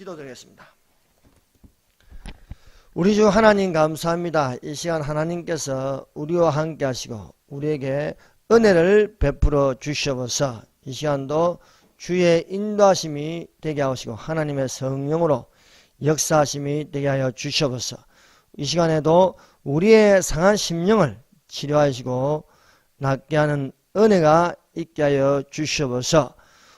기도드리겠습니다. 우리 주 하나님 감사합니다. 이 시간 하나님께서 우리와 함께 하시고 우리에게 은혜를 베풀어 주시옵소서. 이 시간도 주의 인도하심이 되게 하시고 하나님의 성령으로 역사하심이 되게 하여 주시옵소서. 이 시간에도 우리의 상한 심령을 치료하시고 낫게 하는 은혜가 있게 하여 주시옵소서.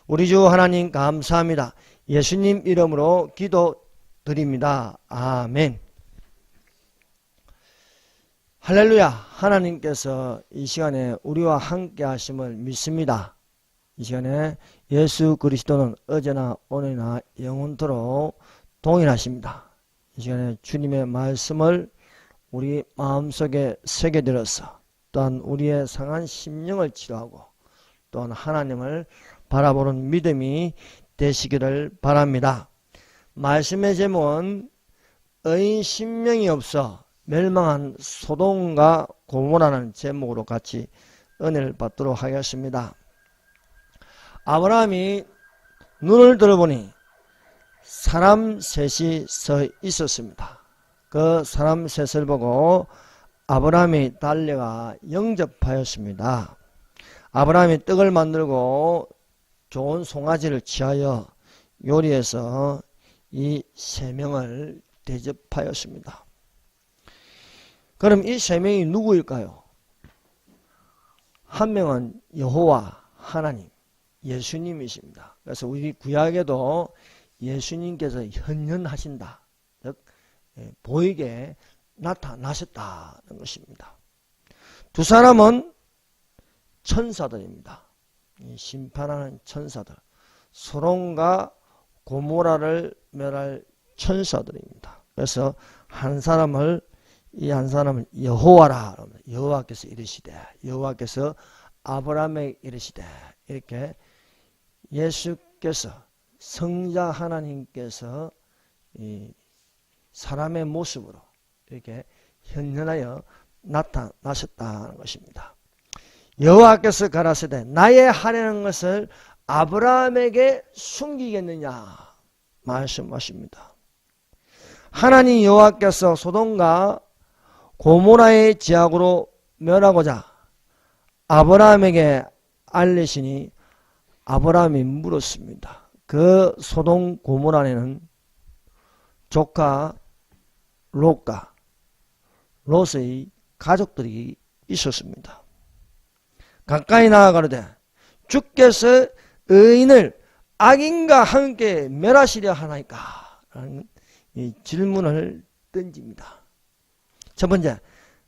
우리 주 하나님 감사합니다. 예수님 이름으로 기도드립니다. 아멘. 할렐루야. 하나님께서 이 시간에 우리와 함께 하심을 믿습니다. 이 시간에 예수 그리스도는 어제나 오늘이나 영원토록 동일하십니다. 이 시간에 주님의 말씀을 우리 마음속에 새겨들어서 또한 우리의 상한 심령을 치료하고 또한 하나님을 바라보는 믿음이 되시기를 바랍니다. 말씀의 제목은 의인 신명이 없어 멸망한 소돔과 고모라는 제목으로 같이 은혜를 받도록 하겠습니다. 아브라함이 눈을 들어보니 사람 셋이 서 있었습니다. 그 사람 셋을 보고 아브라함이 달려가 영접하였습니다. 아브라함이 떡을 만들고 좋은 송아지를 취하여 요리해서 이 세 명을 대접하였습니다. 그럼 이 세 명이 누구일까요? 한 명은 여호와 하나님, 예수님이십니다. 그래서 우리 구약에도 예수님께서 현현하신다, 즉 보이게 나타나셨다는 것입니다. 두 사람은 천사들입니다. 심판하는 천사들, 소돔과 고모라를 멸할 천사들입니다. 그래서 한 사람을 여호와라, 여호와께서 이르시되, 여호와께서 아브라함에게 이르시되, 이렇게 예수께서 성자 하나님께서 이 사람의 모습으로 이렇게 현현하여 나타나셨다는 것입니다. 여호와께서 가라사대 나의 하려는 것을 아브라함에게 숨기겠느냐 말씀하십니다. 하나님 여호와께서 소돔과 고모라의 지악으로 멸하고자 아브라함에게 알리시니 아브라함이 물었습니다. 그 소돔 고모라에는 조카 롯과 롯의 가족들이 있었습니다. 가까이 나아가로되 주께서 의인을 악인과 함께 멸하시려 하나이까? 라는 이 질문을 던집니다. 첫 번째,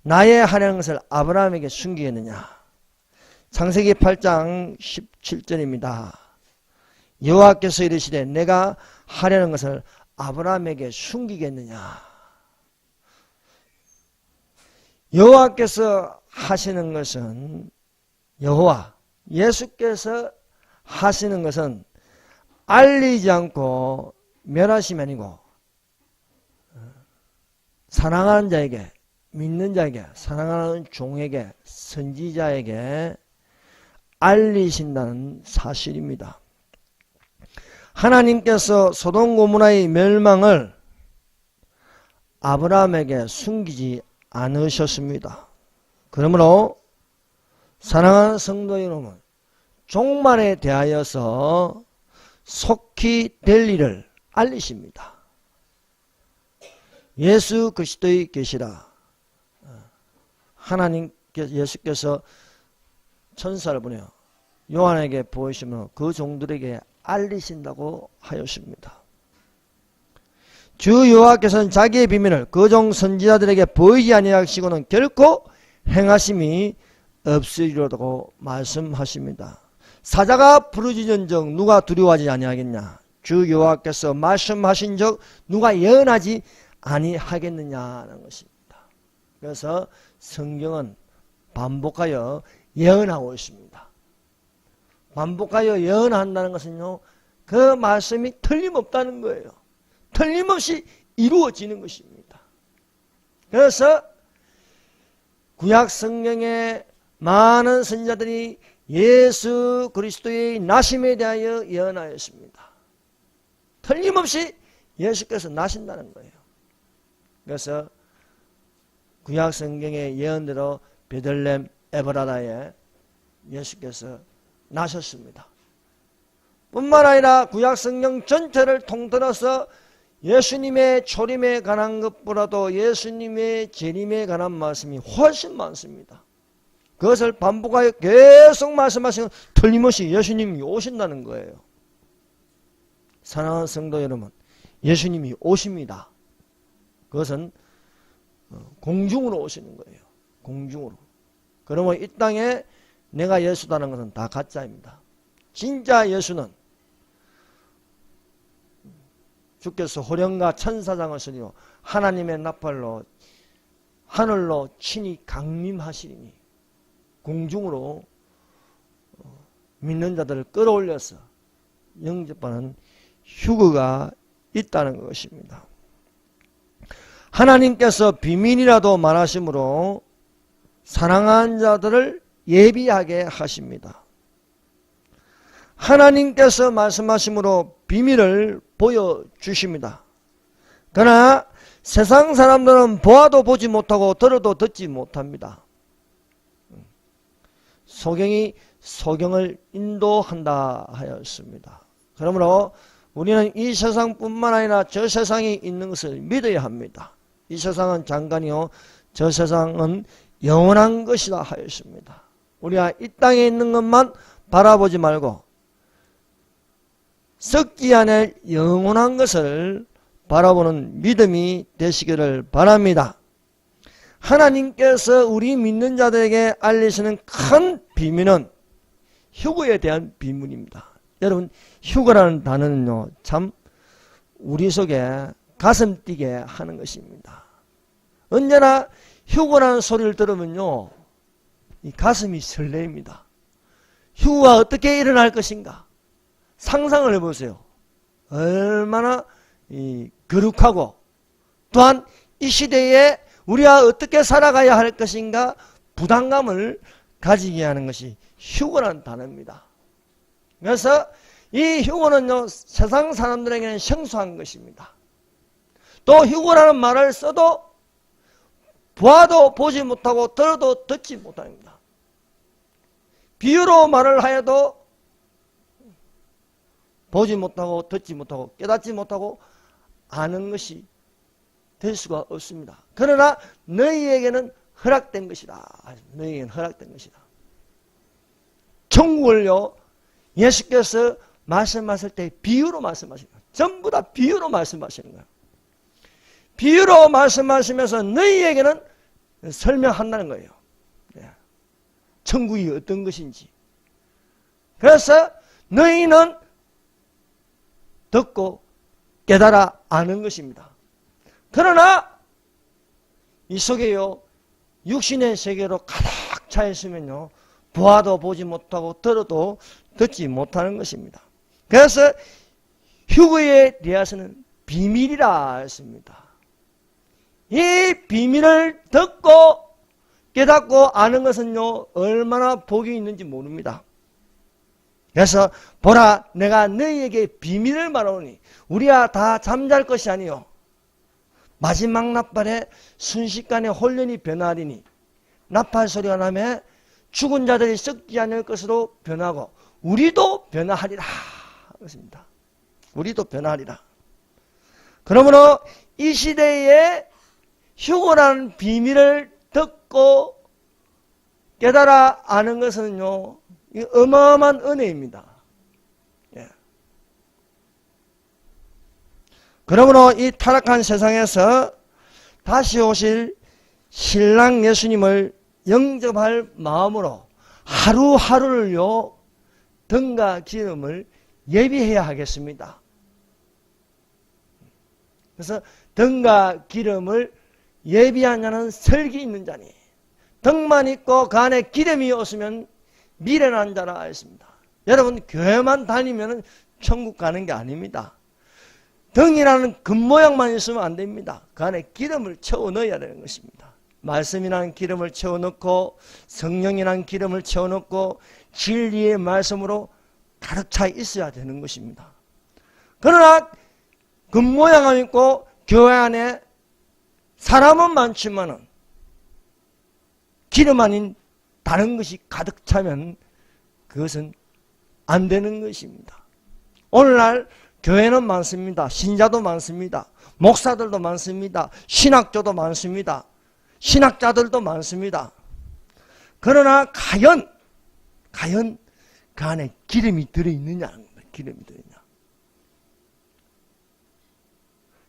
나의 하려는 것을 아브라함에게 숨기겠느냐? 창세기 8장 17절입니다. 여호와께서 이르시되 내가 하려는 것을 아브라함에게 숨기겠느냐? 여호와께서 하시는 것은 여호와 예수께서 하시는 것은 알리지 않고 멸하심이 아니고 사랑하는 자에게, 믿는 자에게, 사랑하는 종에게, 선지자에게 알리신다는 사실입니다. 하나님께서 소돔 고모라의 멸망을 아브라함에게 숨기지 않으셨습니다. 그러므로 사랑하는 성도 여러분, 종말에 대하여서 속히 될 일을 알리십니다. 예수 그리스도의 계시라. 하나님께서 예수께서 천사를 보내어 요한에게 보이시며 그 종들에게 알리신다고 하였습니다. 주 여호와께서는 자기의 비밀을 그 종 선지자들에게 보이지 아니하시고는 결코 행하심이 없으리라고 말씀하십니다. 사자가 부르짖은즉 누가 두려워하지 아니하겠냐? 주 여호와께서 말씀하신 적 누가 예언하지 아니하겠느냐는 것입니다. 그래서 성경은 반복하여 예언하고 있습니다. 반복하여 예언한다는 것은요, 그 말씀이 틀림없다는 거예요. 틀림없이 이루어지는 것입니다. 그래서 구약 성경에 많은 선지자들이 예수 그리스도의 나심에 대하여 예언하였습니다. 틀림없이 예수께서 나신다는 거예요. 그래서 구약 성경의 예언대로 베들레헴 에브라다에 예수께서 나셨습니다. 뿐만 아니라 구약 성경 전체를 통틀어서 예수님의 초림에 관한 것보다도 예수님의 재림에 관한 말씀이 훨씬 많습니다. 그것을 반복하여 계속 말씀하시는 틀림없이 예수님이 오신다는 거예요. 사랑하는 성도 여러분, 예수님이 오십니다. 그것은 공중으로 오시는 거예요. 공중으로. 그러면 이 땅에 내가 예수다는 것은 다 가짜입니다. 진짜 예수는 주께서 호령과 천사장을 쓰리오 하나님의 나팔로 하늘로 친히 강림하시리니 공중으로 믿는 자들을 끌어올려서 영접하는 휴거가 있다는 것입니다. 하나님께서 비밀이라도 말하심으로 사랑하는 자들을 예비하게 하십니다. 하나님께서 말씀하심으로 비밀을 보여주십니다. 그러나 세상 사람들은 보아도 보지 못하고 들어도 듣지 못합니다. 소경이 소경을 인도한다 하였습니다. 그러므로 우리는 이 세상뿐만 아니라 저 세상에 있는 것을 믿어야 합니다. 이 세상은 잠깐이요 저 세상은 영원한 것이다 하였습니다. 우리가 이 땅에 있는 것만 바라보지 말고 썩지 않을 영원한 것을 바라보는 믿음이 되시기를 바랍니다. 하나님께서 우리 믿는 자들에게 알리시는 큰 비밀은 휴거에 대한 비밀입니다. 여러분, 휴거라는 단어는요, 참 우리 속에 가슴 뛰게 하는 것입니다. 언제나 휴거라는 소리를 들으면요, 이 가슴이 설레입니다. 휴거가 어떻게 일어날 것인가? 상상을 해보세요. 얼마나 거룩하고 또한 이 시대에 우리가 어떻게 살아가야 할 것인가 부담감을 가지게 하는 것이 휴거라는 단어입니다. 그래서 이 휴거는요 세상 사람들에게는 생소한 것입니다. 또 휴거라는 말을 써도 보아도 보지 못하고 들어도 듣지 못합니다. 비유로 말을 하여도 보지 못하고 듣지 못하고 깨닫지 못하고 아는 것이 될 수가 없습니다. 그러나 너희에게는 허락된 것이다. 너희에게는 허락된 것이다. 천국을요 예수께서 말씀하실 때 비유로 말씀하시는 거예요. 전부 다 비유로 말씀하시는 거예요. 비유로 말씀하시면서 너희에게는 설명한다는 거예요. 천국이 어떤 것인지. 그래서 너희는 듣고 깨달아 아는 것입니다. 그러나 이 속에요 육신의 세계로 가득 차 있으면요 보아도 보지 못하고 들어도 듣지 못하는 것입니다. 그래서 휴거에 대해서는 비밀이라 했습니다. 이 비밀을 듣고 깨닫고 아는 것은요 얼마나 복이 있는지 모릅니다. 그래서 보라 내가 너희에게 비밀을 말하오니 우리가 다 잠잘 것이 아니요 마지막 나팔에 순식간에 혼련이 변하리니 나팔 소리가 나면 죽은 자들이 썩지 않을 것으로 변하고 우리도 변화하리라 그렇습니다. 우리도 변화하리라. 그러므로 이 시대에 휴거라는 비밀을 듣고 깨달아 아는 것은요 어마어마한 은혜입니다. 예. 그러므로 이 타락한 세상에서 다시 오실 신랑 예수님을 영접할 마음으로 하루하루를요 등과 기름을 예비해야 하겠습니다. 그래서 등과 기름을 예비한 자는 설기 있는 자니 등만 있고 그 안에 기름이 없으면 미련한 자라 했습니다. 여러분 교회만 다니면 천국 가는 게 아닙니다. 등이라는 겉모양만 있으면 안 됩니다. 그 안에 기름을 채워 넣어야 되는 것입니다. 말씀이라는 기름을 채워 넣고 성령이라는 기름을 채워 넣고 진리의 말씀으로 가득 차 있어야 되는 것입니다. 그러나 겉모양은 있고 교회 안에 사람은 많지만은 기름 아닌 다른 것이 가득 차면 그것은 안 되는 것입니다. 오늘날 교회는 많습니다. 신자도 많습니다. 목사들도 많습니다. 신학교도 많습니다. 신학자들도 많습니다. 그러나 과연 그 안에 기름이 들어있느냐는 거예요. 기름이 들어있냐.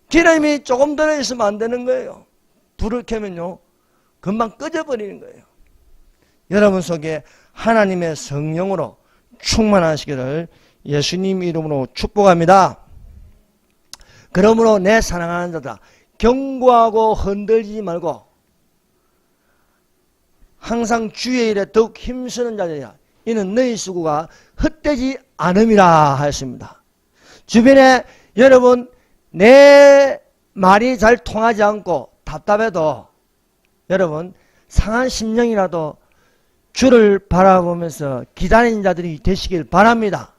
기름이 조금 들어있으면 안 되는 거예요. 불을 켜면요 금방 꺼져버리는 거예요. 여러분 속에 하나님의 성령으로 충만하시기를 예수님 이름으로 축복합니다. 그러므로 내 사랑하는 자들아, 경고하고 흔들리지 말고 항상 주의 일에 더욱 힘쓰는 자들이야. 이는 너희 수고가 헛되지 않음이라 하였습니다. 주변에 여러분 내 말이 잘 통하지 않고 답답해도 여러분 상한 심령이라도 주를 바라보면서 기다리는 자들이 되시길 바랍니다.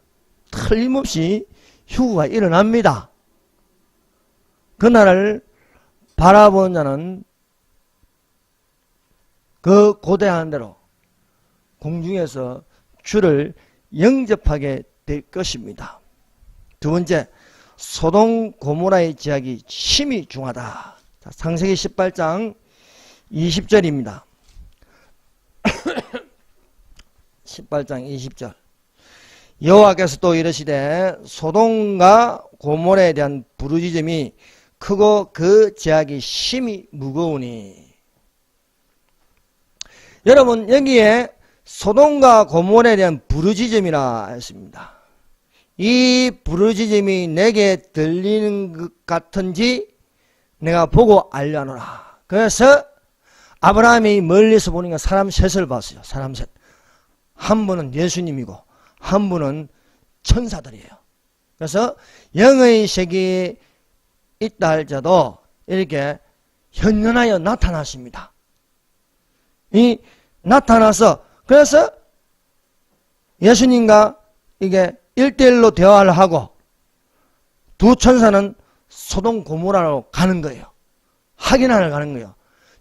틀림없이 휴거가 일어납니다. 그날을 바라보는 자는 그 고대한 대로 공중에서 주를 영접하게 될 것입니다. 두 번째, 소돔 고모라의 제약이 심히 중하다. 자, 창세기 18장 20절입니다. 18장 20절. 여호와께서 또 이르시되 소돔과 고모라에 대한 부르짖음이 크고 그 제약이 심히 무거우니. 여러분 여기에 소돔과 고모라에 대한 부르짖음이라 했습니다. 이 부르짖음이 내게 들리는 것 같은지 내가 보고 알려노라. 그래서 아브라함이 멀리서 보니까 사람 셋을 봤어요. 사람 셋. 한 분은 예수님이고 한 분은 천사들이에요. 그래서 영의 세계에 있다 할지라도 이렇게 현현하여 나타나십니다. 이 나타나서 그래서 예수님과 이게 1대1로 대화를 하고 두 천사는 소돔 고모라로 가는 거예요. 확인하러 가는 거예요.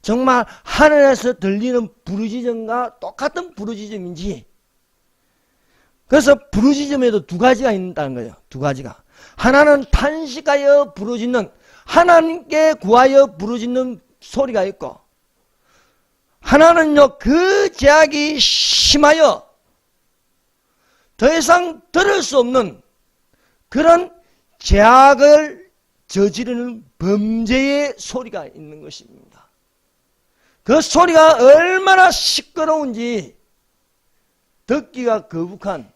정말 하늘에서 들리는 부르짖음과 똑같은 부르짖음인지. 그래서 부르짖음에도 두 가지가 있다는 거예요. 두 가지가. 하나는 탄식하여 부르짖는, 하나님께 구하여 부르짖는 소리가 있고, 하나는요 그 제약이 심하여 더 이상 들을 수 없는 그런 제약을 저지르는 범죄의 소리가 있는 것입니다. 그 소리가 얼마나 시끄러운지 듣기가 거북한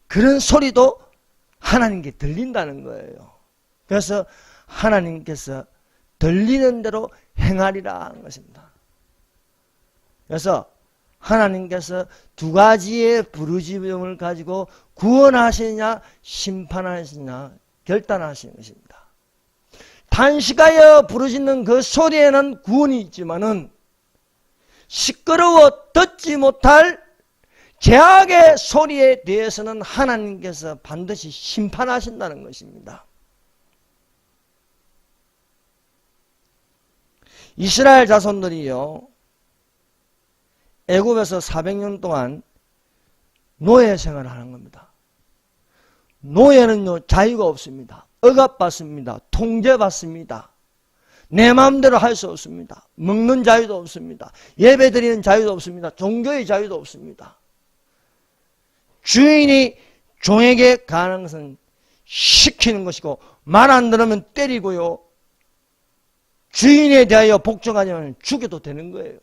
그런 소리도 하나님께 들린다는 거예요. 그래서 하나님께서 들리는 대로 행하리라 하는 것입니다. 그래서 하나님께서 두 가지의 부르짖음을 가지고 구원하시느냐 심판하시느냐 결단하시는 것입니다. 탄식하여 부르짖는 그 소리에는 구원이 있지만은 시끄러워 듣지 못할 제약의 소리에 대해서는 하나님께서 반드시 심판하신다는 것입니다. 이스라엘 자손들이요 애굽에서 400년 동안 노예 생활을 하는 겁니다. 노예는요 자유가 없습니다. 억압받습니다. 통제받습니다. 내 마음대로 할 수 없습니다. 먹는 자유도 없습니다. 예배드리는 자유도 없습니다. 종교의 자유도 없습니다. 주인이 종에게 가는 것은 시키는 것이고 말 안 들으면 때리고요. 주인에 대하여 복종하지 않으면 죽여도 되는 거예요.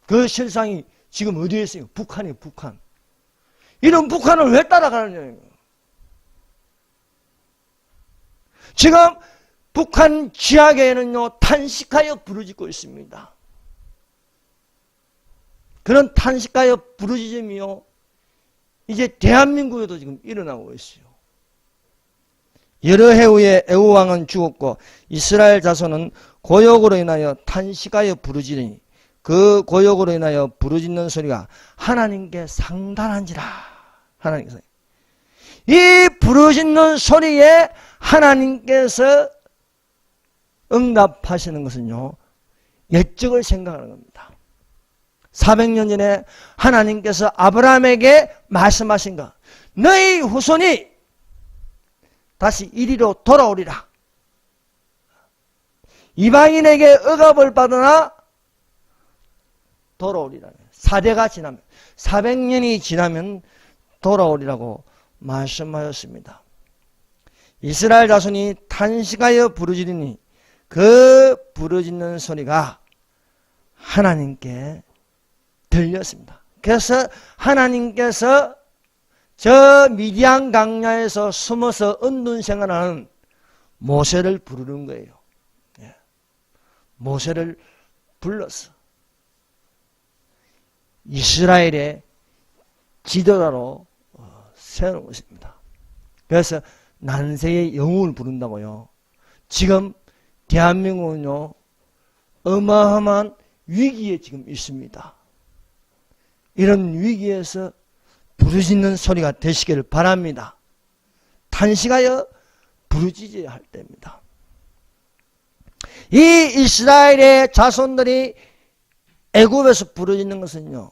그 실상이 지금 어디에 있어요? 북한이에요. 북한. 이런 북한을 왜 따라가느냐. 지금 북한 지하계에는요 탄식하여 부르짖고 있습니다. 그런 탄식하여 부르짖음이요 이제 대한민국에도 지금 일어나고 있어요. 여러 해 후에 애굽 왕은 죽었고 이스라엘 자손은 고역으로 인하여 탄식하여 부르짖으니 그 고역으로 인하여 부르짖는 소리가 하나님께 상달한지라. 하나님께서 이 부르짖는 소리에 하나님께서 응답하시는 것은요, 옛적을 생각하는 겁니다. 400년 전에 하나님께서 아브라함에게 말씀하신 것, 너희 후손이 다시 이리로 돌아오리라. 이방인에게 억압을 받으나 돌아오리라. 사대가 지나면, 400년이 지나면 돌아오리라고 말씀하셨습니다. 이스라엘 자손이 탄식하여 부르짖으니 그 부르짖는 소리가 하나님께 들렸습니다. 그래서 하나님께서 저 미디안 강야에서 숨어서 은둔 생활하는 모세를 부르는 거예요. 모세를 불러서 이스라엘의 지도자로 세우는 것입니다. 그래서 난세의 영웅을 부른다고요. 지금 대한민국은요, 어마어마한 위기에 지금 있습니다. 이런 위기에서 부르짖는 소리가 되시기를 바랍니다. 탄식하여 부르짖어야 할 때입니다. 이 이스라엘의 자손들이 애굽에서 부르짖는 것은요,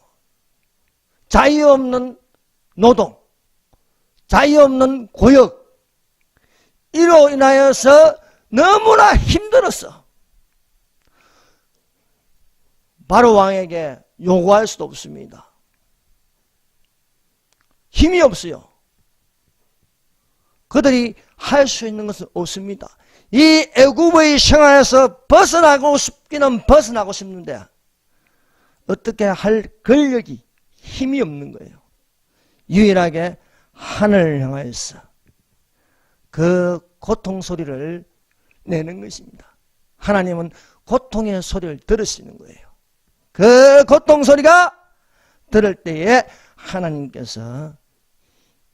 자유 없는 노동, 자유 없는 고역, 이로 인하여서 너무나 힘들었어. 바로 왕에게 요구할 수도 없습니다. 힘이 없어요. 그들이 할 수 있는 것은 없습니다. 이 애굽의 생활에서 벗어나고 싶기는 벗어나고 싶는데 어떻게 할 권력이, 힘이 없는 거예요. 유일하게 하늘을 향하여서 그 고통 소리를 내는 것입니다. 하나님은 고통의 소리를 들으시는 거예요. 그 고통 소리가 들을 때에 하나님께서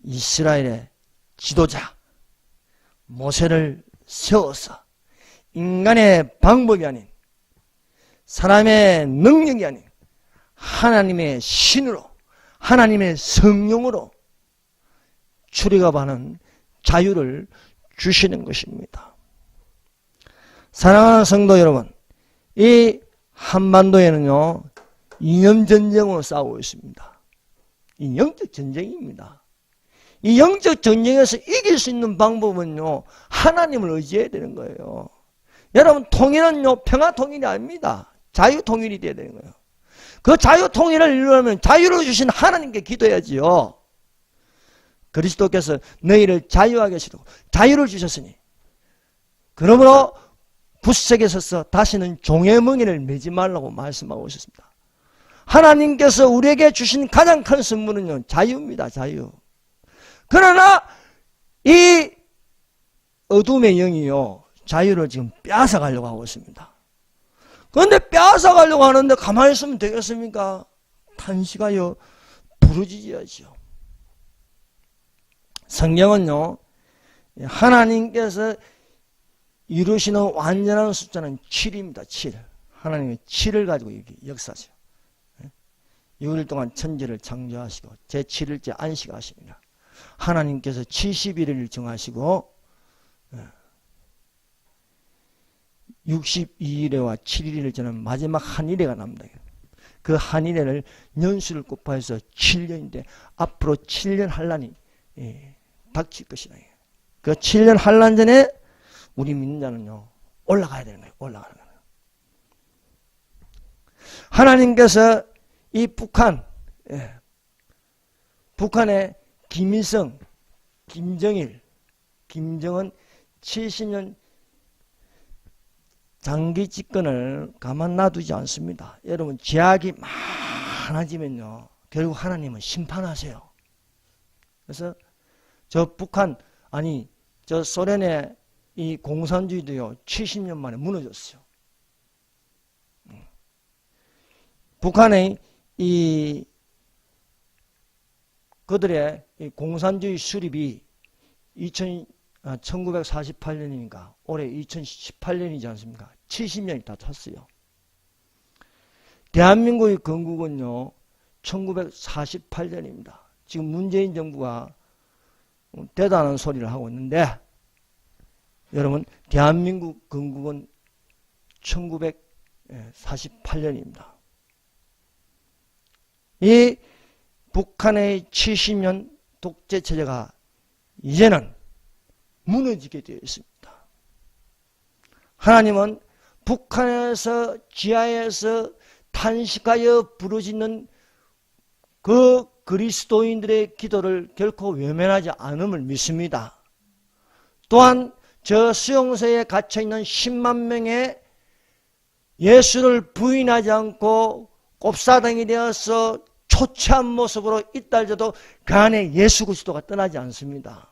이스라엘의 지도자 모세를 세워서 인간의 방법이 아닌, 사람의 능력이 아닌 하나님의 신으로, 하나님의 성령으로 출애굽하는 자유를 주시는 것입니다. 사랑하는 성도 여러분, 이 한반도에는요, 이념전쟁으로 싸우고 있습니다. 이 영적 전쟁입니다. 이 영적 전쟁에서 이길 수 있는 방법은요, 하나님을 의지해야 되는 거예요. 여러분, 통일은요, 평화 통일이 아닙니다. 자유 통일이 돼야 되는 거예요. 그 자유 통일을 이루려면 자유를 주신 하나님께 기도해야지요. 그리스도께서 너희를 자유하게 하시고 자유를 주셨으니, 그러므로 굳세게 서서 다시는 종의 멍에를 매지 말라고 말씀하고 있었습니다. 하나님께서 우리에게 주신 가장 큰 선물은요, 자유입니다. 자유. 그러나 이 어둠의 영이요, 자유를 지금 빼앗아 가려고 하고 있습니다. 그런데 빼앗아 가려고 하는데 가만히 있으면 되겠습니까? 탄식하여 부르짖어야죠. 성경은요, 하나님께서 이루시는 완전한 숫자는 7입니다. 7. 하나님의 7을 가지고 역사하죠. 6일 동안 천지를 창조하시고 제7일째 안식하십니다. 하나님께서 70일을 정하시고 62일에와 7일을 저는 마지막 한일회가 납니다. 그 한일회를 년수를 곱하여서 7년인데 앞으로 7년 환란이 닥칠 것이다. 그 7년 환란 전에 우리 믿는 자는요, 올라가야 되는 거예요. 올라가는 거예요. 하나님께서 이 북한의 김일성, 김정일, 김정은 70년 장기 집권을 가만 놔두지 않습니다. 여러분, 제약이 많아지면요, 결국 하나님은 심판하세요. 그래서 저 북한, 아니 저 소련의 이 공산주의도요, 70년 만에 무너졌어요. 북한의 이 그들의 이 공산주의 수립이 1948년이니까 올해 2018년이지 않습니까? 70년이 다 찼어요. 대한민국의 건국은요, 1948년입니다. 지금 문재인 정부가 대단한 소리를 하고 있는데, 여러분, 대한민국 건국은 1948년입니다. 이 북한의 70년 독재 체제가 이제는 무너지게 되어 있습니다. 하나님은 북한에서 지하에서 탄식하여 부르짖는 그 그리스도인들의 기도를 결코 외면하지 않음을 믿습니다. 또한 저 수용소에 갇혀있는 10만 명의 예수를 부인하지 않고 꼽사당이 되어서 초췌한 모습으로 있달져도 그 안에 예수 그리스도가 떠나지 않습니다.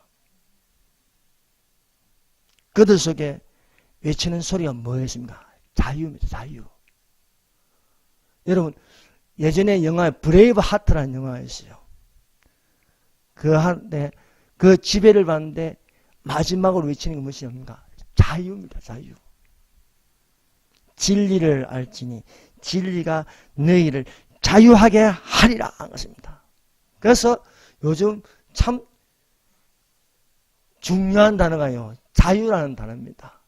그들 속에 외치는 소리가 뭐였습니까? 자유입니다. 자유. 여러분, 예전에 영화에 브레이브 하트라는 영화가 있어요. 그 지배를 받는데 마지막으로 외치는 게 무엇입니까? 자유입니다. 자유. 진리를 알지니 진리가 너희를 자유하게 하리라 한 것입니다. 그래서 요즘 참 중요한 단어가요, 자유라는 단어입니다.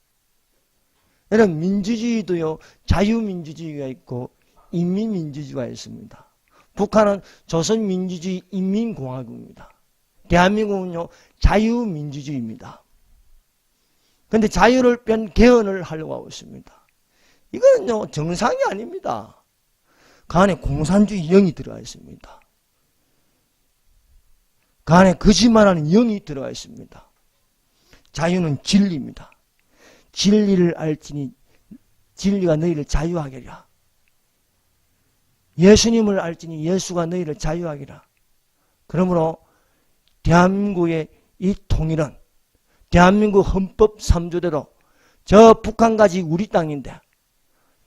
여러분, 민주주의도요, 자유민주주의가 있고 인민민주주의가 있습니다. 북한은 조선민주주의 인민공화국입니다. 대한민국은요, 자유민주주의입니다. 그런데 자유를 뺀 개헌을 하려고 하고 있습니다. 이거는요, 정상이 아닙니다. 그 안에 공산주의 영이 들어가 있습니다. 그 안에 거짓말하는 영이 들어가 있습니다. 자유는 진리입니다. 진리를 알지니 진리가 너희를 자유하게 하리라. 예수님을 알지니 예수가 너희를 자유하게 하리라. 그러므로 대한민국의 이 통일은 대한민국 헌법 3조대로 저 북한까지 우리 땅인데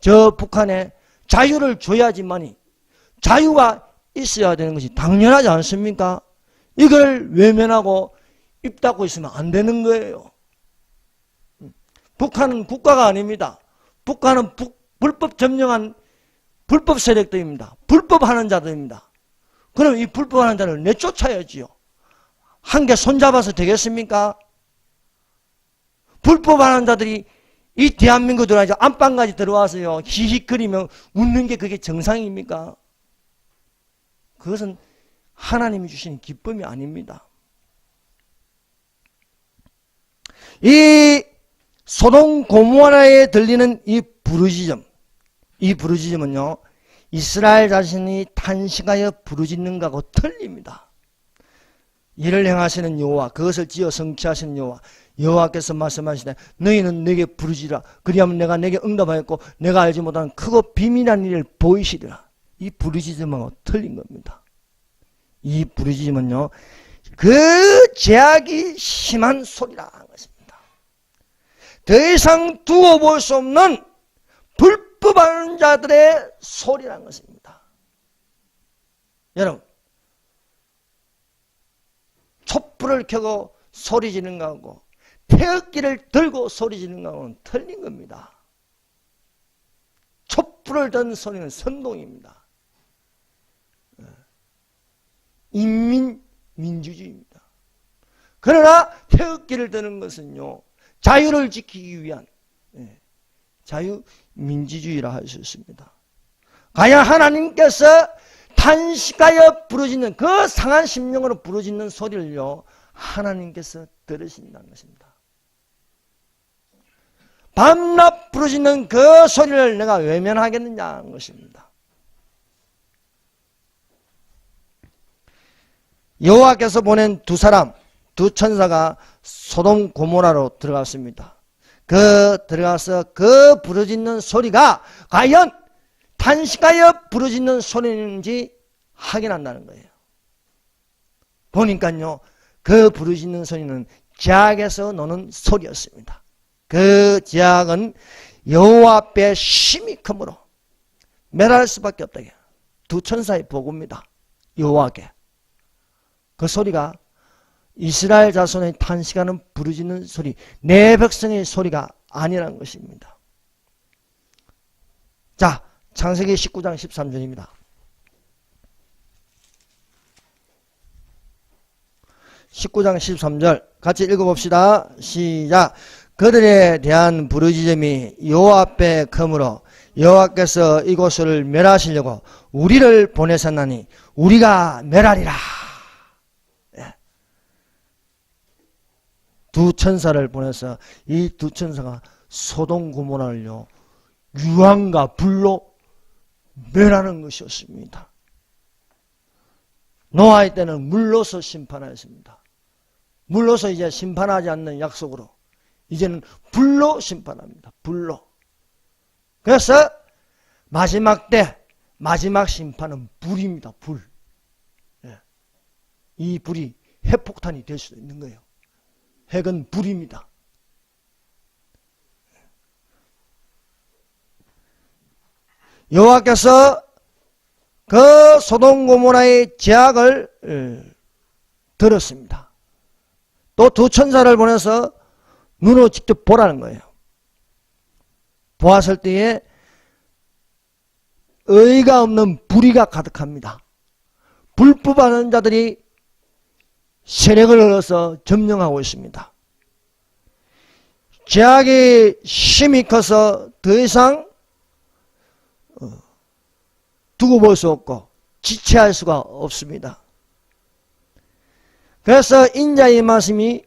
저 북한에 자유를 줘야지만이 자유가 있어야 되는 것이 당연하지 않습니까? 이걸 외면하고 입 닫고 있으면 안 되는 거예요. 북한은 국가가 아닙니다. 북한은 불법 점령한 불법 세력들입니다. 불법하는 자들입니다. 그럼 이 불법하는 자를 내쫓아야지요. 한 개 손잡아서 되겠습니까? 불법하는 자들이 이 대한민국 들어와서 안방까지 들어와서요, 히히거리며 웃는 게 그게 정상입니까? 그것은 하나님이 주신 기쁨이 아닙니다. 이 소돔 고모라에 들리는 이 부르짖음은요, 이스라엘 자신이 탄식하여 부르짖는 것하고 틀립니다. 이를 행하시는 여호와, 그것을 지어 성취하시는 여호와, 여호와께서 말씀하시되 너희는 내게 부르짖으라. 그리하면 내가 내게 응답하였고 내가 알지 못하는 크고 비밀한 일을 보이시리라. 이 부르짖음하고 틀린 겁니다. 이 부르짖음은요, 그 제약이 심한 소리라 하는 것입니다. 더 이상 두고 볼 수 없는 불법하는 자들의 소리라는 것입니다. 여러분, 촛불을 켜고 소리 지르는 거하고 태극기를 들고 소리 지르는 거하고는 틀린 겁니다. 촛불을 든 소리는 선동입니다. 인민민주주의입니다. 그러나 태극기를 드는 것은요, 자유를 지키기 위한 자유민주주의라 할 수 있습니다. 과연 하나님께서 탄식하여 부르짖는 그 상한 심령으로 부르짖는 소리를요, 하나님께서 들으신다는 것입니다. 밤낮 부르짖는 그 소리를 내가 외면하겠느냐 하는 것입니다. 여호와께서 보낸 두 천사가 소돔 고모라로 들어갔습니다. 들어가서 그 부르짖는 소리가 과연 탄식하여 부르짖는 소리인지 확인한다는 거예요. 보니까요, 그 부르짖는 소리는 제약에서 노는 소리였습니다. 그 제약은 여호와 앞에 심히 크므로 멸할 수밖에 없다. 두 천사의 보고입니다. 여호와께. 그 소리가 이스라엘 자손의 탄식하는 부르짖는 소리, 내 백성의 소리가 아니라는 것입니다. 자, 창세기 19장 13절입니다. 19장 13절 같이 읽어봅시다. 시작. 그들에 대한 부르짖음이 여호와 앞에 크므로 여호와께서 이곳을 멸하시려고 우리를 보내셨나니 우리가 멸하리라. 두 천사를 보내서 이 두 천사가 소돔 고모라를요 유황과 불로 멸하는 것이었습니다. 노아의 때는 물로서 심판하였습니다. 물로서 이제 심판하지 않는 약속으로 이제는 불로 심판합니다. 불로. 그래서 마지막 때 마지막 심판은 불입니다. 불. 이 불이 핵폭탄이 될 수도 있는 거예요. 핵은 불입니다. 여호와께서 그 소돔 고모라의 죄악을 들었습니다. 또 두 천사를 보내서 눈으로 직접 보라는 거예요. 보았을 때에 의의가 없는 불의가 가득합니다. 불법하는 자들이 세력을 얻어서 점령하고 있습니다. 죄악이 심히 커서 더 이상 두고 볼 수 없고 지체할 수가 없습니다. 그래서 인자의 말씀이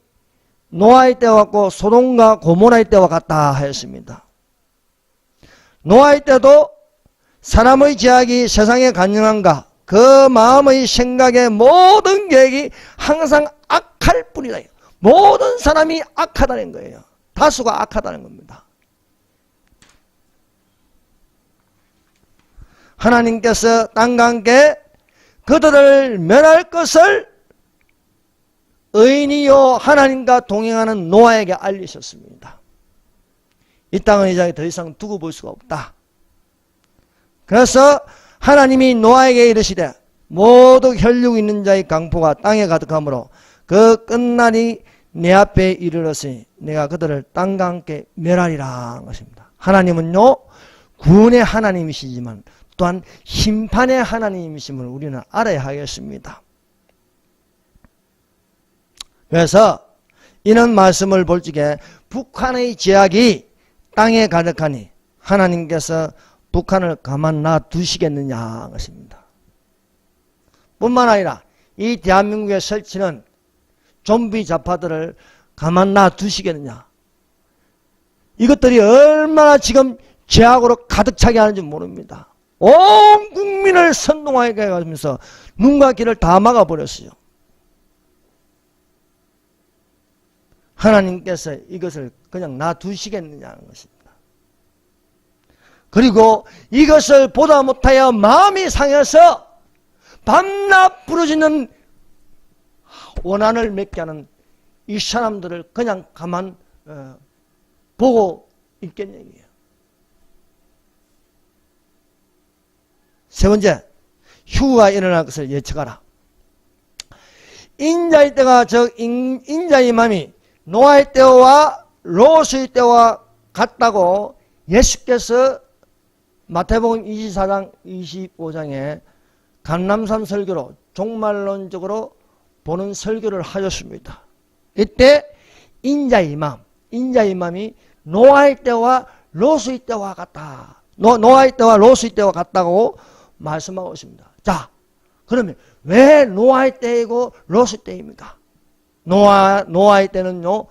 노아의 때와 같고 소돔과 고모라의 때와 같다 하였습니다. 노아의 때도 사람의 죄악이 세상에 간영한가 그 마음의 생각의 모든 계획이 항상 악할 뿐이다. 모든 사람이 악하다는 거예요. 다수가 악하다는 겁니다. 하나님께서 땅과 함께 그들을 멸할 것을 의인이요 하나님과 동행하는 노아에게 알리셨습니다. 이 땅은 이제 더 이상 두고 볼 수가 없다. 그래서 하나님이 노아에게 이르시되 모두 혈육 있는 자의 강포가 땅에 가득하므로 그 끝날이 내 앞에 이르렀으니 내가 그들을 땅과 함께 멸하리라 한 것입니다. 하나님은요 구원의 하나님이시지만 또한 심판의 하나님이심을 우리는 알아야 하겠습니다. 그래서 이런 말씀을 볼 적에 북한의 죄악이 땅에 가득하니 하나님께서 북한을 가만 놔두시겠느냐 것입니다. 뿐만 아니라 이 대한민국에 설치는 좀비 좌파들을 가만 놔두시겠느냐. 이것들이 얼마나 지금 죄악으로 가득 차게 하는지 모릅니다. 온 국민을 선동하게 해가면서 눈과 귀를 다 막아버렸어요. 하나님께서 이것을 그냥 놔두시겠느냐는 것입니다. 그리고 이것을 보다 못하여 마음이 상해서 밤낮 부르짖는 원한을 맺게 하는 이 사람들을 그냥 가만 보고 있겠냐 이게요. 세 번째, 휴가 일어날 것을 예측하라. 인자의 때가 인자의 마음이 노아의 때와 롯의 때와 같다고 예수께서 마태복음 24장 25장에 감람산 설교로 종말론적으로 보는 설교를 하셨습니다. 이때 인자의 마음이 노아의 때와 롯의 때와 같다. 노아의 때와 롯의 때와 같다고 말씀하고 있습니다. 자, 그러면 왜 노아의 때이고 롯의 때입니까? 노아의 때는요,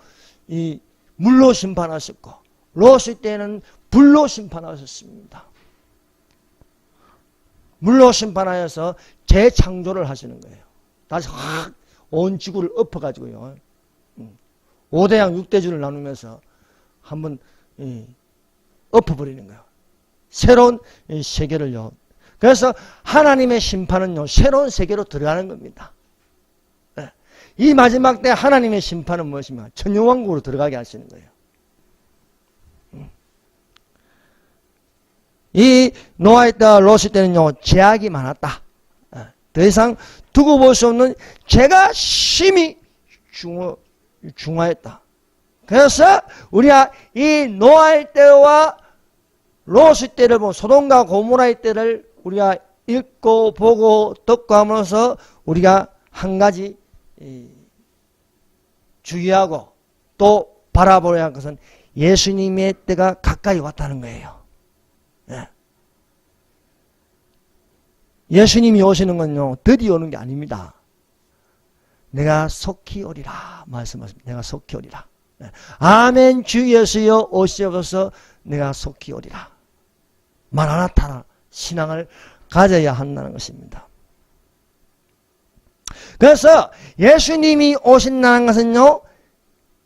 이 물로 심판하셨고, 롯의 때는 불로 심판하셨습니다. 물로 심판하여서 재창조를 하시는 거예요. 다시 확 온 지구를 엎어가지고요. 5대양 6대주를 나누면서 한번 엎어버리는 거예요. 새로운 세계를요. 그래서 하나님의 심판은요, 새로운 세계로 들어가는 겁니다. 이 마지막 때 하나님의 심판은 무엇이냐? 천년왕국으로 들어가게 하시는 거예요. 이 노아의 때와 롯의 때는요, 죄악이 많았다. 더 이상 두고 볼 수 없는 죄가 심히 중화했다. 그래서 우리가 이 노아의 때와 롯의 때를 보고 소돔과 고모라의 때를 우리가 읽고 보고 듣고 하면서 우리가 한 가지 주의하고 또 바라보려야 할 것은 예수님의 때가 가까이 왔다는 거예요. 예. 예수님이 오시는 건요, 드디어 오는 게 아닙니다. 내가 속히 오리라 말씀하십니다. 내가 속히 오리라. 예. 아멘 주 예수여 오시옵소서. 내가 속히 오리라. 마라나타 신앙을 가져야 한다는 것입니다. 그래서 예수님이 오신다는 것은요,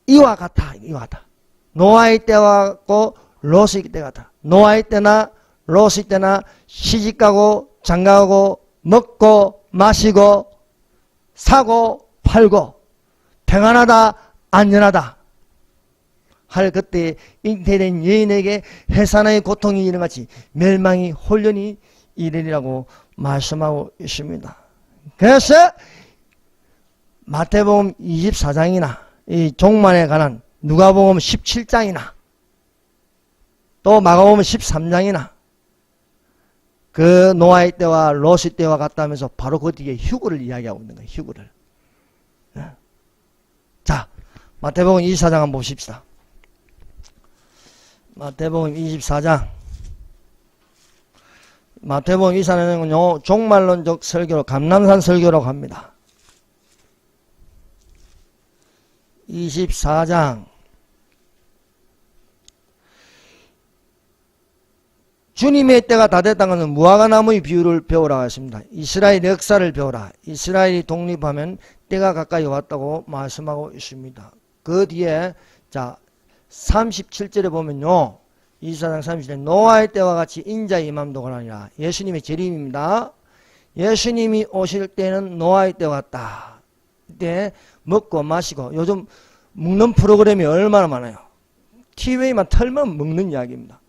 이와 같아. 이와 같아. 노아의 때와 같고 롯의 때 같아. 노아의 때나 롯의 때나 시집가고 장가가고 먹고 마시고 사고 팔고 평안하다 안전하다 할 그때 잉태된 여인에게 해산의 고통이 이른같이 멸망이 혼련이 이르리라고 말씀하고 있습니다. 그래서 마태복음 24장이나 이 종말에 관한 누가복음 17장이나 또 마가복음 13장이나 그 노아의 때와 롯의 때와 같다면서 바로 그 뒤에 휴거를 이야기하고 있는 거예요. 휴거를. 자, 마태복음 24장 한번 보십시다. 마태복음 24장. 마태복음 24장은요, 종말론적 설교로 감람산 설교라고 합니다. 24장. 주님의 때가 다 됐다는 것은 무화과나무의 비유를 배우라고 했습니다. 이스라엘 역사를 배우라. 이스라엘이 독립하면 때가 가까이 왔다고 말씀하고 있습니다. 그 뒤에 자 37절에 보면요. 24장 37절에 노아의 때와 같이 인자의 임함도 고나니라. 예수님의 재림입니다. 예수님이 오실 때는 노아의 때와 같다. 이때 먹고 마시고 요즘 먹는 프로그램이 얼마나 많아요. TV만 틀면 먹는 이야기입니다.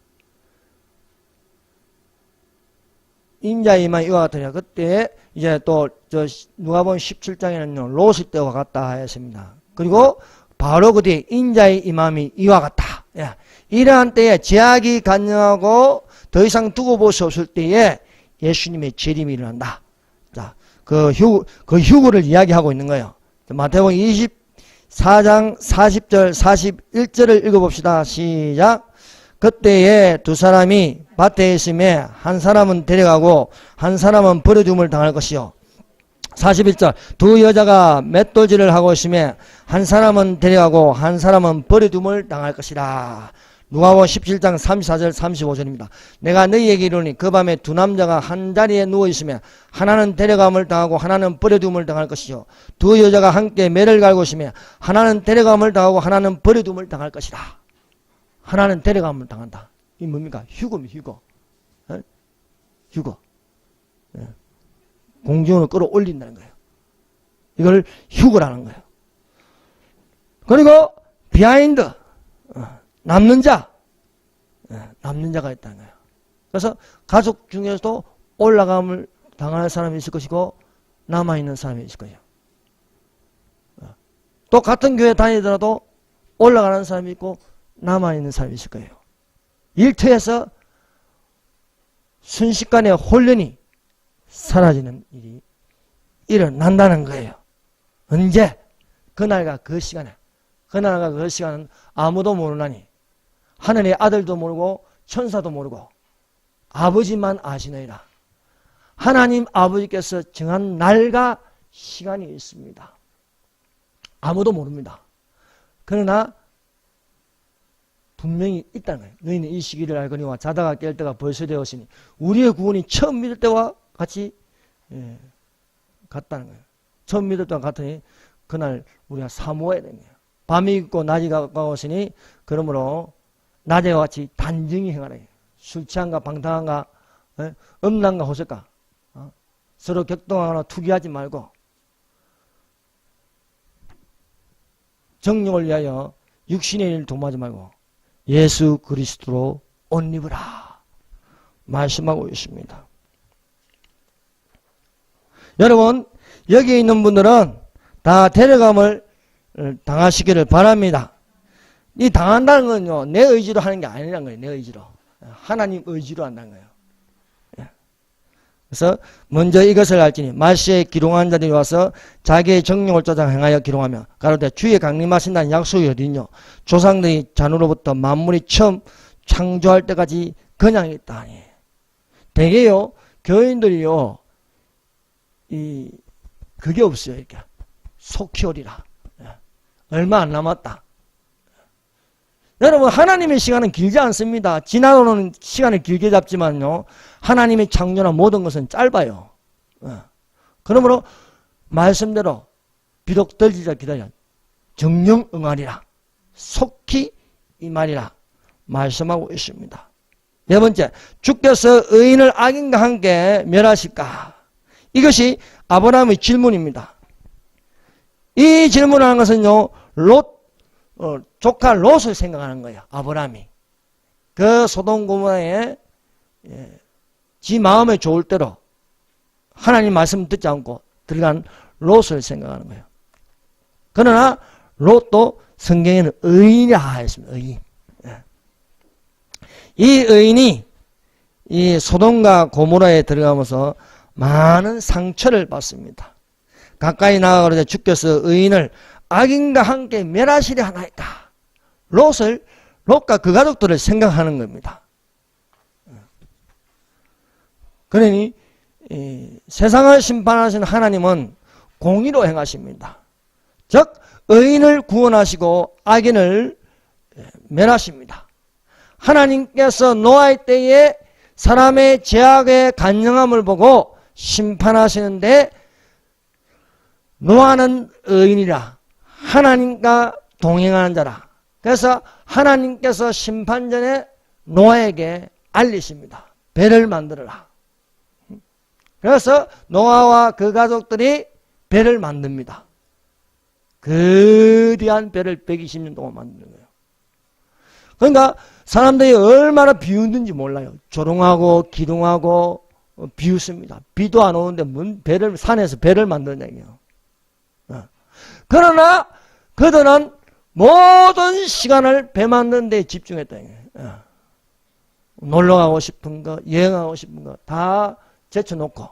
인자의 임함이 이와 같으냐. 그때 이제 또 저 누가복음 17장에는요. 롯의 때와 같다 했습니다. 그리고 바로 그 뒤에 인자의 임함이 이와 같다. 예. 이러한 때에 제약이 간영하고 더 이상 두고 볼 수 없을 때에 예수님의 재림이 일어난다. 자, 그 휴거를 이야기하고 있는 거예요. 마태복음 24장 40절 41절을 읽어봅시다. 시작. 그때에 두 사람이 밭에 있음에 한 사람은 데려가고 한 사람은 버려둠을 당할 것이요. 41절 두 여자가 맷돌질을 하고 있음에 한 사람은 데려가고 한 사람은 버려둠을 당할 것이라. 누가복음 17장 34절 35절입니다. 내가 너희에게 이르노니 그 밤에 두 남자가 한 자리에 누워 있으면 하나는 데려감을 당하고 하나는 버려둠을 당할 것이요. 두 여자가 함께 매를 갈고 있으면 하나는 데려감을 당하고 하나는 버려둠을 당할 것이라. 하나는 데려감을 당한다. 이 뭡니까? 휴거입니다. 휴거. 에? 휴거. 예. 공중으로 끌어올린다는 거예요. 이걸 휴거라는 거예요. 그리고 비하인드. 남는 자. 남는 자가 있다는 거예요. 그래서 가족 중에서도 올라감을 당할 사람이 있을 것이고 남아있는 사람이 있을 거예요. 또 같은 교회 다니더라도 올라가는 사람이 있고 남아있는 사람이 있을 거예요. 일터에서 순식간에 혼련이 사라지는 일이 일어난다는 거예요. 언제? 그날과 그 시간에. 그날과 그 시간은 아무도 모르나니 하늘의 아들도 모르고 천사도 모르고 아버지만 아시느니라. 하나님 아버지께서 정한 날과 시간이 있습니다. 아무도 모릅니다. 그러나 분명히 있다는 거예요. 너희는 이 시기를 알거니와 자다가 깰 때가 벌써 되었으니 우리의 구원이 처음 믿을 때와 같이 같다는 거예요. 처음 믿을 때와 같으니 그날 우리가 사모해야 됩니다. 밤이 있고 낮이 가까웠으니 그러므로 낮에와 같이 단정히 행하라. 술 취한가 방탕한가 음란가 호색가 서로 격동하거나 투기하지 말고 정욕을 위하여 육신의 일을 도모하지 말고 예수 그리스도로 옷 입으라 말씀하고 있습니다. 여러분 여기 있는 분들은 다 데려감을 당하시기를 바랍니다. 이 당한다는 건요 내 의지로 하는 게 아니라는 거예요. 내 의지로 하나님 의지로 한다는 거예요. 그래서 먼저 이것을 알지니 말세에 기롱한 자들이 와서 자기의 정욕을 쫓아 행하여 기롱하며 가로되 주의 강림하신다는 약속이 어디뇨. 조상들이 잔으로부터 만물이 처음 창조할 때까지 그냥 있다니. 대개요 교인들이요 그게 없어요. 이렇게 속히 오리라. 얼마 안 남았다. 여러분 하나님의 시간은 길지 않습니다. 지나오는 시간을 길게 잡지만요 하나님의 창조나 모든 것은 짧아요. 그러므로 말씀대로 비록 떨리자 기다려 정령 응하리라. 속히 이 말이라 말씀하고 있습니다. 네 번째, 주께서 의인을 악인과 함께 멸하실까? 이것이 아브라함의 질문입니다. 이 질문하는 것은요 조카 롯을 생각하는 거예요. 아브라함이 그 소돔 고모라에 지 마음에 좋을 대로 하나님 말씀 듣지 않고 들어간 롯을 생각하는 거예요. 그러나 롯도 성경에는 의인이라 했습니다. 의인. 이 의인이 이 소돔과 고모라에 들어가면서 많은 상처를 받습니다. 가까이 나아가되 주께서 의인을 악인과 함께 멸하시려 하나이다. 롯과 그 가족들을 생각하는 겁니다. 그러니 세상을 심판하시는 하나님은 공의로 행하십니다. 즉 의인을 구원하시고 악인을 멸하십니다. 하나님께서 노아의 때에 사람의 죄악의 간영함을 보고 심판하시는데 노아는 의인이라 하나님과 동행하는 자라. 그래서 하나님께서 심판 전에 노아에게 알리십니다. 배를 만들어라. 그래서 노아와 그 가족들이 배를 만듭니다. 거대한 배를 120년 동안 만드는 거예요. 그러니까 사람들이 얼마나 비웃는지 몰라요. 조롱하고 기둥하고 비웃습니다. 비도 안 오는데 배를 산에서 배를 만드냐고요. 그러나 그들은 모든 시간을 배 만드는 데 집중했다. 놀러가고 싶은 거, 여행하고 싶은 거 다 제쳐놓고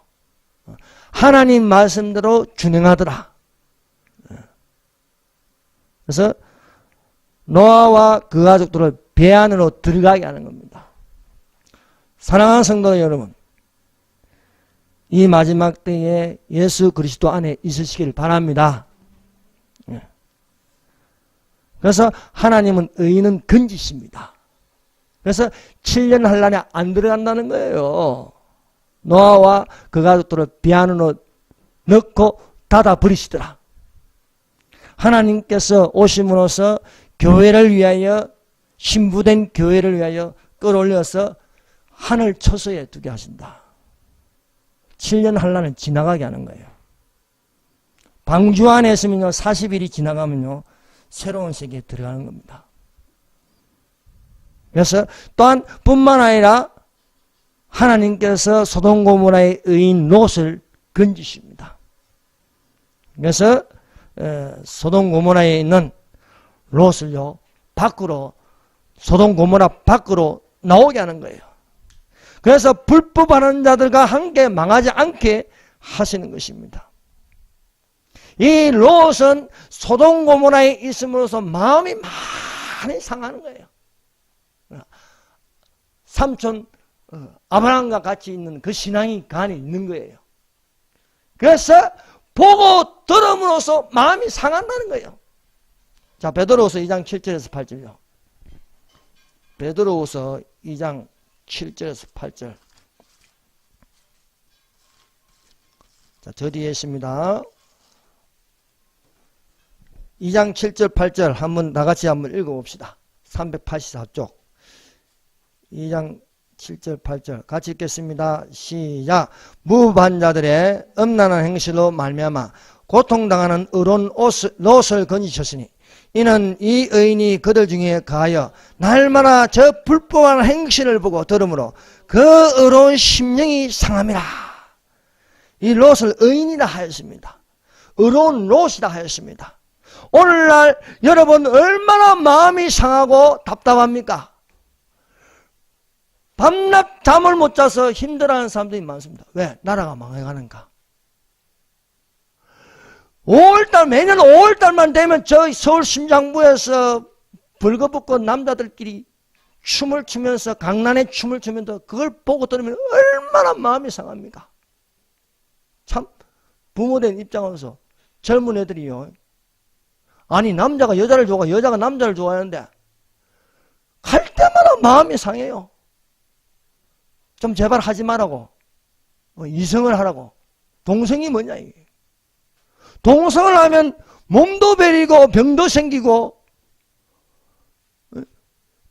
하나님 말씀대로 준행하더라. 그래서 노아와 그 가족들을 배 안으로 들어가게 하는 겁니다. 사랑하는 성도 여러분, 이 마지막 때에 예수 그리스도 안에 있으시기를 바랍니다. 그래서 하나님은 의인은 건지십니다. 그래서 7년 환란에 안 들어간다는 거예요. 노아와 그 가족들을 배 안으로 넣고 닫아 버리시더라. 하나님께서 오심으로써 교회를 위하여 신부된 교회를 위하여 끌어올려서 하늘 처소에 두게 하신다. 7년 환란을 지나가게 하는 거예요. 방주 안에 있으면요 40일이 지나가면요 새로운 세계에 들어가는 겁니다. 그래서 또한 뿐만 아니라 하나님께서 소돔 고모라의 의인 롯을 건지십니다. 그래서 소돔 고모라에 있는 롯을요 밖으로 소돔 고모라 밖으로 나오게 하는 거예요. 그래서 불법하는 자들과 함께 망하지 않게 하시는 것입니다. 이 롯은 소돔 고모라에 있음으로써 마음이 많이 상하는 거예요. 삼촌 아브라함과 같이 있는 그 신앙이 그 안에 있는 거예요. 그래서 보고 들음으로써 마음이 상한다는 거예요. 자, 베드로후서 2장 7절에서 8절요. 베드로후서 2장 7절에서 8절. 자, 저 뒤에 있습니다. 2장 7절 8절 한번 다같이 한번 읽어봅시다. 384쪽 2장 7절 8절 같이 읽겠습니다. 시작. 무반자들의 음란한 행실로 말미암아 고통당하는 의로운 롯을 건지셨으니 이는 이 의인이 그들 중에 가하여 날마다 저 불법한 행실을 보고 들으므로 그 의로운 심령이 상함이라. 이 롯을 의인이라 하였습니다. 의로운 롯이라 하였습니다. 오늘날 여러분 얼마나 마음이 상하고 답답합니까? 밤낮 잠을 못 자서 힘들어하는 사람들이 많습니다. 왜? 나라가 망해가는가. 5월달, 매년 5월달만 되면 저 서울 심장부에서 벌거벗고 남자들끼리 춤을 추면서 강난의 춤을 추면서 그걸 보고 들으면 얼마나 마음이 상합니까? 참 부모된 입장에서 젊은 애들이요. 아니 남자가 여자를 좋아하고 여자가 남자를 좋아하는데 갈 때마다 마음이 상해요. 좀 제발 하지 말라고. 이성을 하라고. 동성이 뭐냐 이게. 동성을 하면 몸도 베리고 병도 생기고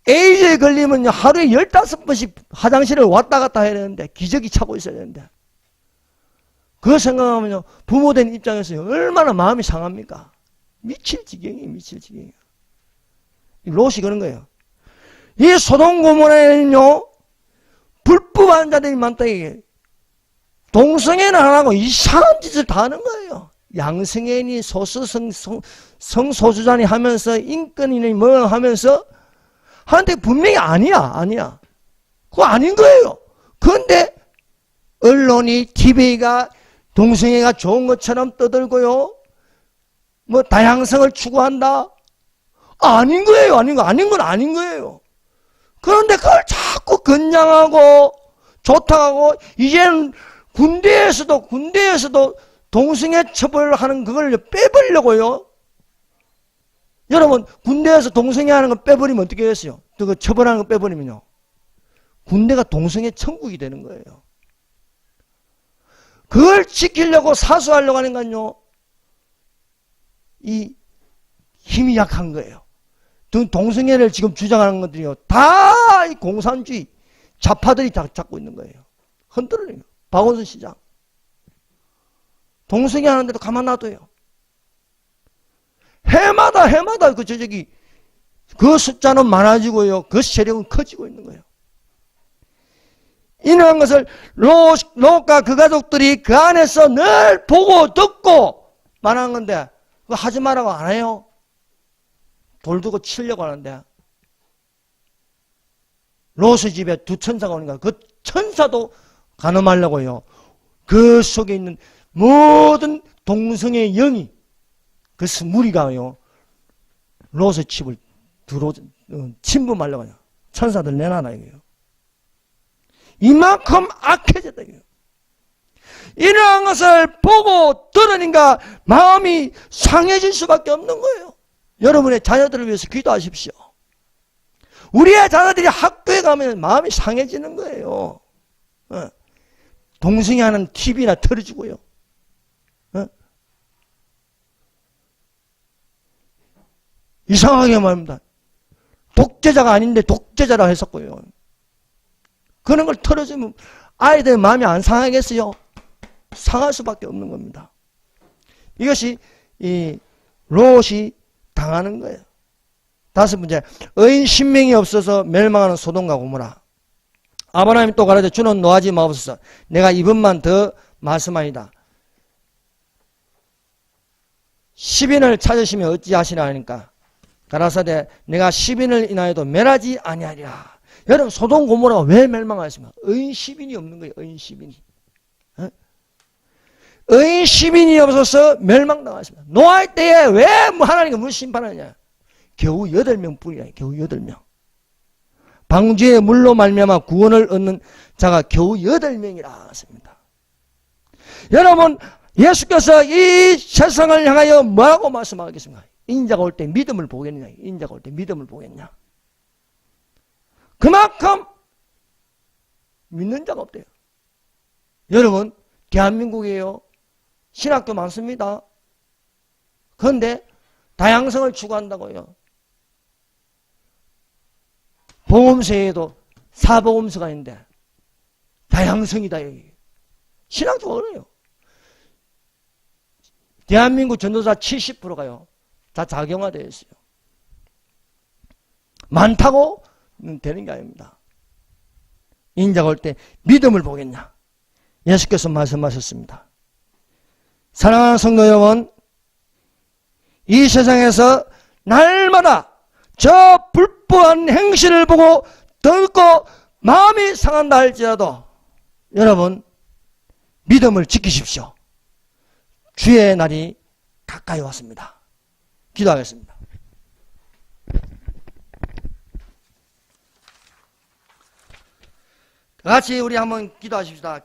에이즈에 걸리면 하루에 15번씩 화장실을 왔다 갔다 해야 되는데 기저귀 차고 있어야 되는데 그거 생각하면 부모된 입장에서 얼마나 마음이 상합니까? 미칠 지경이에요. 미칠 지경이에요. 롯이 그런 거예요. 이 소돔 고모라에는요 불법한 자들이 많다 이게. 동성애는 안 하고 이상한 짓을 다 하는 거예요. 양성애니 성소수자니 하면서 인권이니 뭐 하면서 하는데 분명히 아니야. 그거 아닌 거예요. 그런데 언론이 TV가 동성애가 좋은 것처럼 떠들고요. 뭐 다양성을 추구한다. 아닌 거예요. 아닌 건 아닌 거예요. 그런데 그걸 자꾸 건장하고 좋다고 이제는 군대에서도 동성애 처벌하는 그걸 빼버리려고요. 여러분 군대에서 동성애 하는 거 빼버리면 어떻게 했어요? 그 처벌하는 거 빼버리면요. 군대가 동성애 천국이 되는 거예요. 그걸 지키려고 사수하려고 하는 건요. 이 힘이 약한 거예요. 동성애를 지금 주장하는 것들이요. 다 이 공산주의 좌파들이 다 잡고 있는 거예요. 흔들려요. 박원순 시장. 동성애 하는데도 가만 놔둬요. 해마다 그 숫자는 많아지고요. 그 세력은 커지고 있는 거예요. 이러한 것을 롯과 그 가족들이 그 안에서 늘 보고 듣고 말하는 건데 그거 하지 말라고 안 해요. 돌 두고 치려고 하는데 롯의 집에 두 천사가 오니까 그 천사도 간음하려고요. 그 속에 있는 모든 동성의 영이 그 무리가요. 롯의 집을 침범하려고 해요. 천사들 내놔라 이거예요. 이만큼 악해졌다 이거예요. 이러한 것을 보고 들으니까 마음이 상해질 수밖에 없는 거예요. 여러분의 자녀들을 위해서 기도하십시오. 우리의 자녀들이 학교에 가면 마음이 상해지는 거예요. 동성애 하는 TV나 틀어주고요. 이상하게 말합니다. 독재자가 아닌데 독재자라 했었고요. 그런 걸 틀어주면 아이들 마음이 안 상하겠어요? 상할 수밖에 없는 겁니다. 이것이 이 롯이 당하는 거예요. 다섯 번째, 의인 신명이 없어서 멸망하는 소돔과 고모라. 아브라함이 또 가라되 주는 노하지 마옵소서. 내가 이번만 더 말씀하이다. 10인을 찾으시면 어찌하시나 하니까 가라사대 내가 10인을 인하여도 멸하지 아니하리라. 여러분 소돔 고모라가 왜 멸망하였습니까? 의인 10인이 없는 거예요. 의인 10인이. 의인 10인이 없어서 멸망당하였습니다. 노아의 때에 왜 하나님이 물 심판하느냐? 겨우 8명 뿐이야. 겨우 8명. 방주의 물로 말미암아 구원을 얻는 자가 겨우 8명이라 했습니다. 여러분 예수께서 이 세상을 향하여 뭐라고 말씀하겠습니까? 인자가 올 때 믿음을 보겠느냐? 인자가 올 때 믿음을 보겠냐? 그만큼 믿는 자가 없대요. 여러분 대한민국이에요. 신학교 많습니다. 그런데 다양성을 추구한다고요. 보험세에도 사보험서가 있는데 다양성이다 여기. 신학교가 그래요. 대한민국 전도자 70%가요. 다 자경화되어 있어요. 많다고 되는 게 아닙니다. 인자가 올 때 믿음을 보겠냐? 예수께서 말씀하셨습니다. 사랑하는 성도 여러분, 이 세상에서 날마다 저 불법한 행실을 보고 듣고 마음이 상한다 할지라도 여러분 믿음을 지키십시오. 주의 날이 가까이 왔습니다. 기도하겠습니다. 같이 우리 한번 기도하십시다.